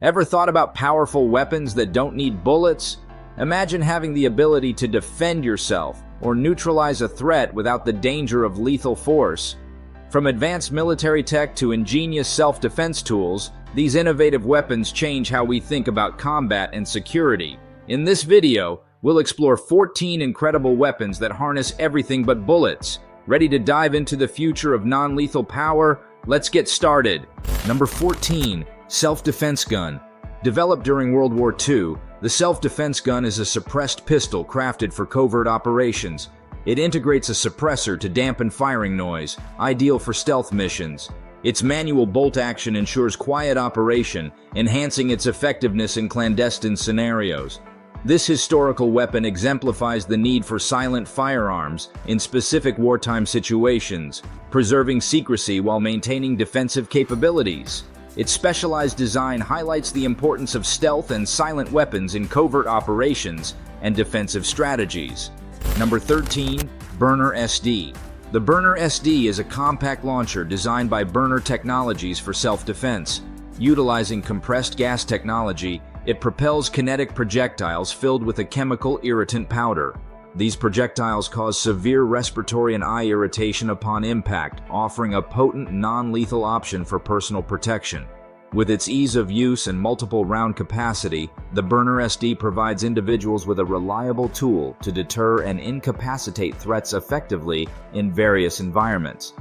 Ever thought about powerful weapons that don't need bullets? Imagine having the ability to defend yourself or neutralize a threat without the danger of lethal force. From advanced military tech to ingenious self-defense tools, these innovative weapons change how we think about combat and security. In this video, we'll explore 14 incredible weapons that harness everything but bullets. Ready to dive into the future of non-lethal power? Let's get started. Number 14. Self-defense gun. Developed during World War II, the self-defense gun is a suppressed pistol crafted for covert operations. It integrates a suppressor to dampen firing noise, ideal for stealth missions. Its manual bolt action ensures quiet operation, enhancing its effectiveness in clandestine scenarios. This historical weapon exemplifies the need for silent firearms in specific wartime situations, preserving secrecy while maintaining defensive capabilities. Its specialized design highlights the importance of stealth and silent weapons in covert operations and defensive strategies. Number 13. Burner SD. The Burner SD is a compact launcher designed by Burner Technologies for self-defense. Utilizing compressed gas technology, it propels kinetic projectiles filled with a chemical irritant powder. These projectiles cause severe respiratory and eye irritation upon impact, offering a potent, non-lethal option for personal protection. With its ease of use and multiple round capacity, the Burner SD provides individuals with a reliable tool to deter and incapacitate threats effectively in various environments.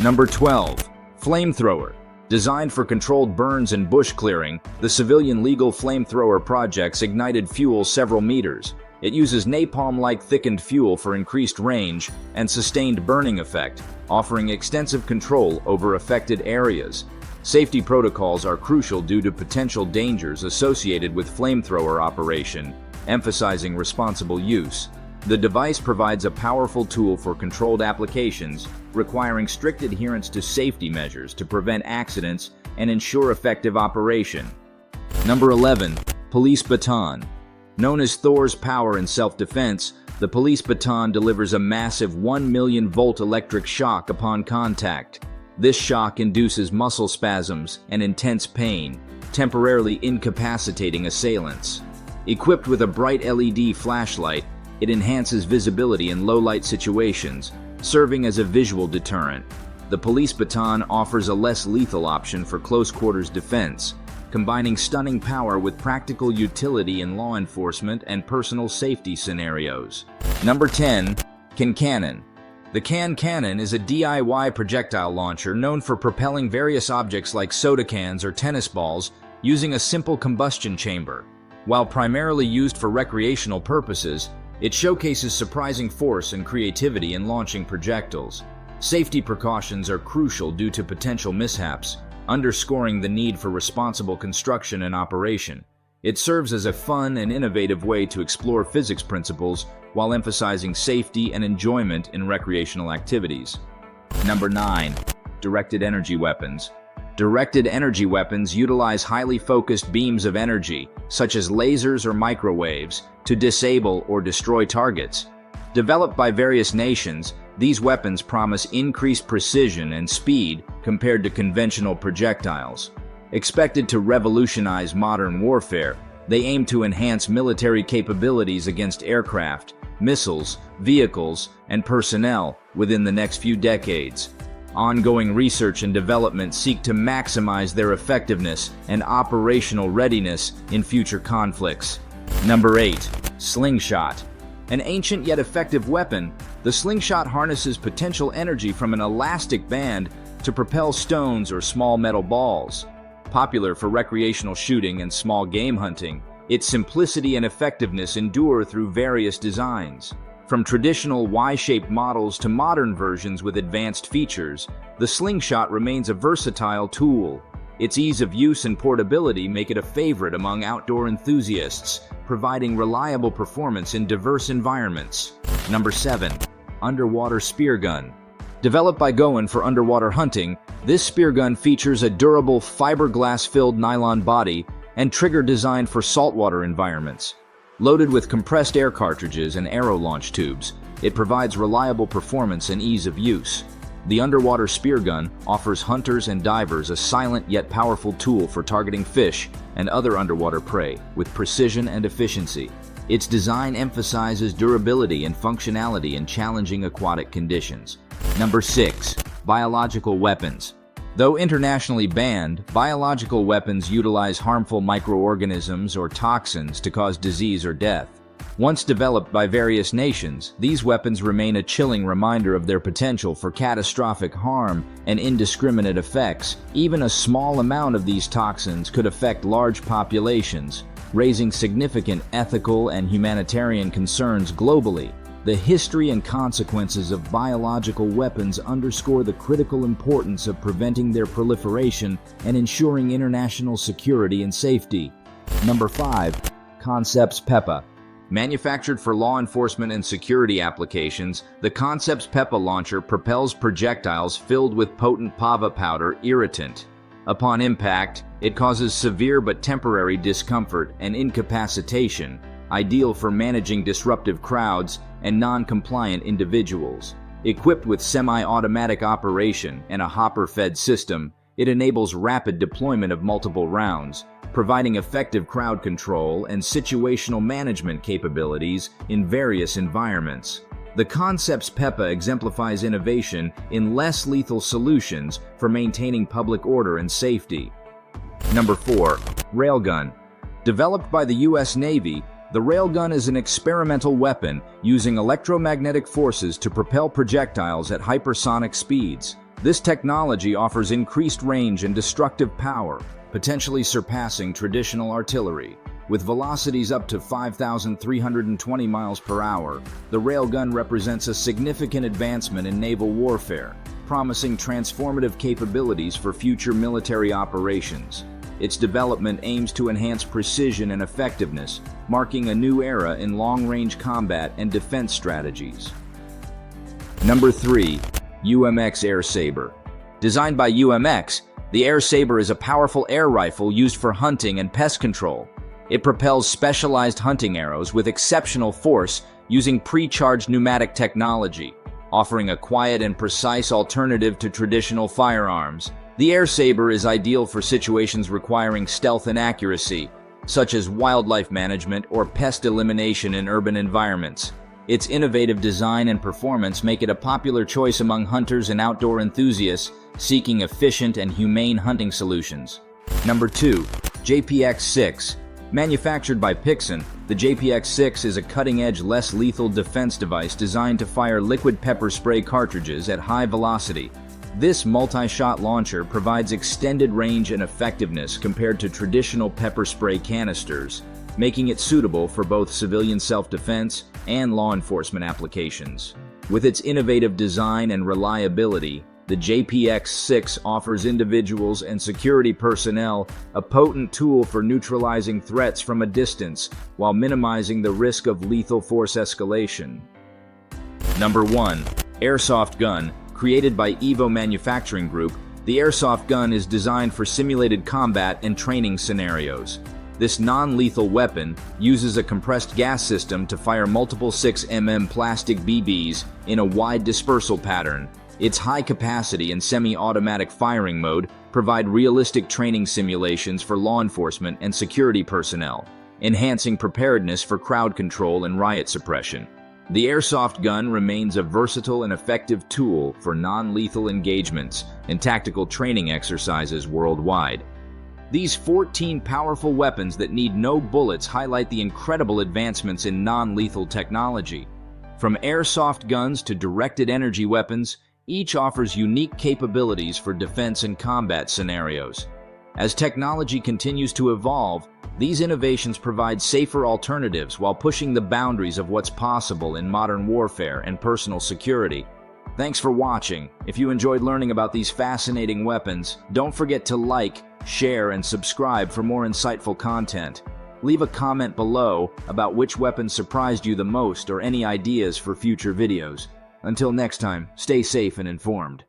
Number 12. Flamethrower. Designed for controlled burns and bush clearing, the civilian legal flamethrower projects ignited fuel several meters. It uses napalm-like thickened fuel for increased range and sustained burning effect, offering extensive control over affected areas. Safety protocols are crucial due to potential dangers associated with flamethrower operation, emphasizing responsible use. The device provides a powerful tool for controlled applications, requiring strict adherence to safety measures to prevent accidents and ensure effective operation. Number 11. Police baton. Known as Thor's power in self-defense, the police baton delivers a massive 1 million volt electric shock upon contact. This shock induces muscle spasms and intense pain, temporarily incapacitating assailants. Equipped with a bright LED flashlight, it enhances visibility in low-light situations, serving as a visual deterrent. The police baton offers a less lethal option for close-quarters defense, combining stunning power with practical utility in law enforcement and personal safety scenarios. Number 10. Cannon. The cannon is a DIY projectile launcher known for propelling various objects like soda cans or tennis balls using a simple combustion chamber. While primarily used for recreational purposes, it showcases surprising force and creativity in launching projectiles. Safety precautions are crucial due to potential mishaps, underscoring the need for responsible construction and operation. It serves as a fun and innovative way to explore physics principles while emphasizing safety and enjoyment in recreational activities. Number 9. Directed energy weapons. Directed energy weapons utilize highly focused beams of energy, such as lasers or microwaves, to disable or destroy targets. Developed by various nations, these weapons promise increased precision and speed compared to conventional projectiles. Expected to revolutionize modern warfare, they aim to enhance military capabilities against aircraft, missiles, vehicles, and personnel within the next few decades. Ongoing research and development seek to maximize their effectiveness and operational readiness in future conflicts. Number 8. Slingshot. An ancient yet effective weapon, the slingshot harnesses potential energy from an elastic band to propel stones or small metal balls. Popular for recreational shooting and small game hunting, its simplicity and effectiveness endure through various designs. From traditional Y-shaped models to modern versions with advanced features, the slingshot remains a versatile tool. Its ease of use and portability make it a favorite among outdoor enthusiasts, providing reliable performance in diverse environments. Number 7. Underwater spear gun. Developed by Goen for underwater hunting, this spear gun features a durable fiberglass-filled nylon body and trigger designed for saltwater environments. Loaded with compressed air cartridges and arrow launch tubes, it provides reliable performance and ease of use. The underwater spear gun offers hunters and divers a silent yet powerful tool for targeting fish and other underwater prey with precision and efficiency. Its design emphasizes durability and functionality in challenging aquatic conditions. Number 6. Biological weapons. Though internationally banned, biological weapons utilize harmful microorganisms or toxins to cause disease or death. Once developed by various nations, these weapons remain a chilling reminder of their potential for catastrophic harm and indiscriminate effects. Even a small amount of these toxins could affect large populations, raising significant ethical and humanitarian concerns globally. The history and consequences of biological weapons underscore the critical importance of preventing their proliferation and ensuring international security and safety. Number 5. Concepts PEPA. Manufactured for law enforcement and security applications, the Concepts PEPA launcher propels projectiles filled with potent PAVA powder irritant. Upon impact, it causes severe but temporary discomfort and incapacitation, ideal for managing disruptive crowds and non-compliant individuals. Equipped with semi-automatic operation and a hopper-fed system, it enables rapid deployment of multiple rounds, providing effective crowd control and situational management capabilities in various environments. The Concepts PEPA exemplifies innovation in less lethal solutions for maintaining public order and safety. Number 4. Railgun. Developed by the U.S. Navy, the railgun is an experimental weapon using electromagnetic forces to propel projectiles at hypersonic speeds. This technology offers increased range and destructive power, potentially surpassing traditional artillery. With velocities up to 5,320 miles per hour, the railgun represents a significant advancement in naval warfare, promising transformative capabilities for future military operations. Its development aims to enhance precision and effectiveness, marking a new era in long-range combat and defense strategies. Number 3. UMX Air Saber. Designed by UMX, the Air Saber is a powerful air rifle used for hunting and pest control. It propels specialized hunting arrows with exceptional force using pre-charged pneumatic technology, offering a quiet and precise alternative to traditional firearms. The Air Saber is ideal for situations requiring stealth and accuracy, such as wildlife management or pest elimination in urban environments. Its innovative design and performance make it a popular choice among hunters and outdoor enthusiasts seeking efficient and humane hunting solutions. Number 2. JPX-6. Manufactured by Pixon, the JPX-6 is a cutting-edge, less lethal defense device designed to fire liquid pepper spray cartridges at high velocity. This multi-shot launcher provides extended range and effectiveness compared to traditional pepper spray canisters, making it suitable for both civilian self-defense and law enforcement applications. With its innovative design and reliability, the JPX-6 offers individuals and security personnel a potent tool for neutralizing threats from a distance while minimizing the risk of lethal force escalation. Number 1. Airsoft Gun. Created by Evo Manufacturing Group, the airsoft gun is designed for simulated combat and training scenarios. This non-lethal weapon uses a compressed gas system to fire multiple 6mm plastic BBs in a wide dispersal pattern. Its high capacity and semi-automatic firing mode provide realistic training simulations for law enforcement and security personnel, enhancing preparedness for crowd control and riot suppression. The airsoft gun remains a versatile and effective tool for non-lethal engagements and tactical training exercises worldwide. These 14 powerful weapons that need no bullets highlight the incredible advancements in non-lethal technology. From airsoft guns to directed energy weapons, each offers unique capabilities for defense and combat scenarios. As technology continues to evolve, these innovations provide safer alternatives while pushing the boundaries of what's possible in modern warfare and personal security. Thanks for watching. If you enjoyed learning about these fascinating weapons, don't forget to like, share, and subscribe for more insightful content. Leave a comment below about which weapon surprised you the most or any ideas for future videos. Until next time, stay safe and informed.